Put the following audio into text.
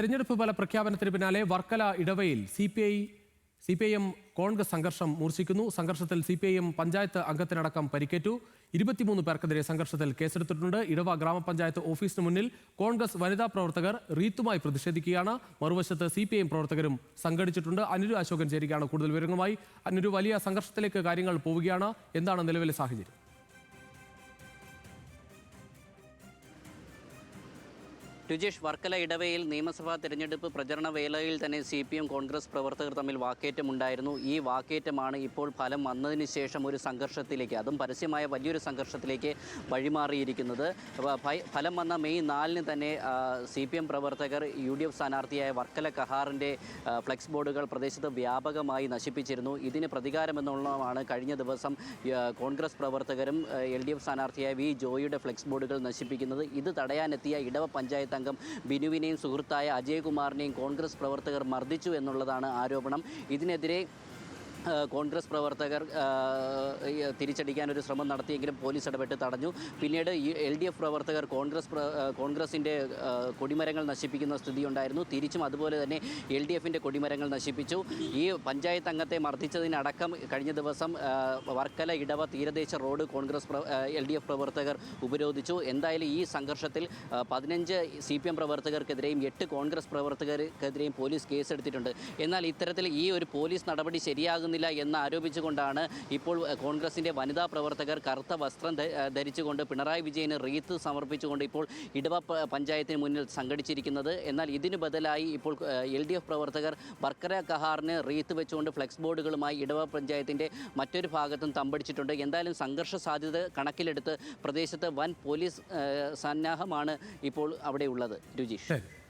തെരഞ്ഞെടുപ്പ് ഫല പ്രഖ്യാപനത്തിന് പിന്നാലെ വർക്കല ഇടവയിൽ സിപിഐഎം കോൺഗ്രസ് സംഘർഷം മൂർച്ഛിക്കുന്നു. സംഘർഷത്തിൽ സിപിഐഎം പഞ്ചായത്ത് അംഗത്തിനടക്കം പരിക്കേറ്റു. 23 പേർക്കെതിരെ സംഘർഷത്തിൽ കേസെടുത്തിട്ടുണ്ട്. ഇടവ ഗ്രാമപഞ്ചായത്ത് ഓഫീസിന് മുന്നിൽ കോൺഗ്രസ് വനിതാ പ്രവർത്തകർ റീത്തുമായി പ്രതിഷേധിക്കുകയാണ്. മറുവശത്ത് സിപിഐഎം പ്രവർത്തകരും സംഘടിച്ചിട്ടുണ്ട്. അനുരു അശോകൻ ചേരുകയാണ് കൂടുതൽ വിവരങ്ങളുമായി. അനുരു, വലിയ സംഘർഷത്തിലേക്ക് കാര്യങ്ങൾ പോവുകയാണ്. എന്താണ് നിലവിലെ സാഹചര്യം? രുജേഷ്, വർക്കല ഇടവയിൽ നിയമസഭാ തെരഞ്ഞെടുപ്പ് പ്രചരണ വേളയിൽ തന്നെ CPM കോൺഗ്രസ് പ്രവർത്തകർ തമ്മിൽ വാക്കേറ്റമുണ്ടായിരുന്നു. ഈ വാക്കേറ്റമാണ് ഇപ്പോൾ ഫലം വന്നതിന് ശേഷം ഒരു സംഘർഷത്തിലേക്ക്, അതും പരസ്യമായ വലിയൊരു സംഘർഷത്തിലേക്ക് വഴിമാറിയിരിക്കുന്നത്. ഫലം വന്ന മെയ് 4-ന് തന്നെ CPM പ്രവർത്തകർ UDF സ്ഥാനാർത്ഥിയായ വർക്കല കഹാറിൻ്റെ ഫ്ലെക്സ് ബോർഡുകൾ പ്രദേശത്ത് വ്യാപകമായി നശിപ്പിച്ചിരുന്നു. ഇതിന് പ്രതികാരമെന്നുള്ളതാണ് കഴിഞ്ഞ ദിവസം കോൺഗ്രസ് പ്രവർത്തകരും LDF സ്ഥാനാർത്ഥിയായ വി ജോയിയുടെ ഫ്ലെക്സ് ബോർഡുകൾ നശിപ്പിക്കുന്നത്. ഇത് തടയാനെത്തിയ ഇടവ പഞ്ചായത്ത് അംഗം ബിനുവിനെയും സുഹൃത്തായ അജയകുമാറിനെയും കോൺഗ്രസ് പ്രവർത്തകർ മർദ്ദിച്ചു എന്നുള്ളതാണ് ആരോപണം. ഇതിനെതിരെ കോൺഗ്രസ് പ്രവർത്തകർ തിരിച്ചടിക്കാനൊരു ശ്രമം നടത്തിയെങ്കിലും പോലീസ് ഇടപെട്ട് തടഞ്ഞു. പിന്നീട് LDF പ്രവർത്തകർ കോൺഗ്രസിൻ്റെ കൊടിമരങ്ങൾ നശിപ്പിക്കുന്ന സ്ഥിതിയുണ്ടായിരുന്നു. തിരിച്ചും അതുപോലെ തന്നെ LDFിൻ്റെ കൊടിമരങ്ങൾ നശിപ്പിച്ചു. ഈ പഞ്ചായത്ത് അംഗത്തെ മർദ്ദിച്ചതിനടക്കം കഴിഞ്ഞ ദിവസം വർക്കല ഇടവ തീരദേശ റോഡ് LDF പ്രവർത്തകർ ഉപരോധിച്ചു. എന്തായാലും ഈ സംഘർഷത്തിൽ 15 CPM പ്രവർത്തകർക്കെതിരെയും 8 കോൺഗ്രസ് പ്രവർത്തകർക്കെതിരെയും പോലീസ് കേസെടുത്തിട്ടുണ്ട്. എന്നാൽ ഇത്തരത്തിൽ ഈ ഒരു പോലീസ് നടപടി ശരിയാകുന്നില്ല എന്ന് ആരോപിച്ചുകൊണ്ടാണ് ഇപ്പോൾ കോൺഗ്രസിൻ്റെ വനിതാ പ്രവർത്തകർ കറുത്ത വസ്ത്രം ധരിച്ചുകൊണ്ട് പിണറായി വിജയന് റീത്ത് സമർപ്പിച്ചുകൊണ്ട് ഇപ്പോൾ ഇടവ പഞ്ചായത്തിന് മുന്നിൽ സംഘടിച്ചിരിക്കുന്നത്. എന്നാൽ ഇതിന് ബദലായി ഇപ്പോൾ LDF പ്രവർത്തകർ വർക്കല കഹാറിന് റീത്ത് വെച്ചുകൊണ്ട് ഫ്ലെക്സ് ബോർഡുകളുമായി ഇടവ പഞ്ചായത്തിൻ്റെ മറ്റൊരു ഭാഗത്തും തമ്പടിച്ചിട്ടുണ്ട്. എന്തായാലും സംഘർഷ സാധ്യത കണക്കിലെടുത്ത് പ്രദേശത്ത് വൻ പോലീസ് സന്നാഹമാണ് ഇപ്പോൾ അവിടെ ഉള്ളത്. രുചീഷ്.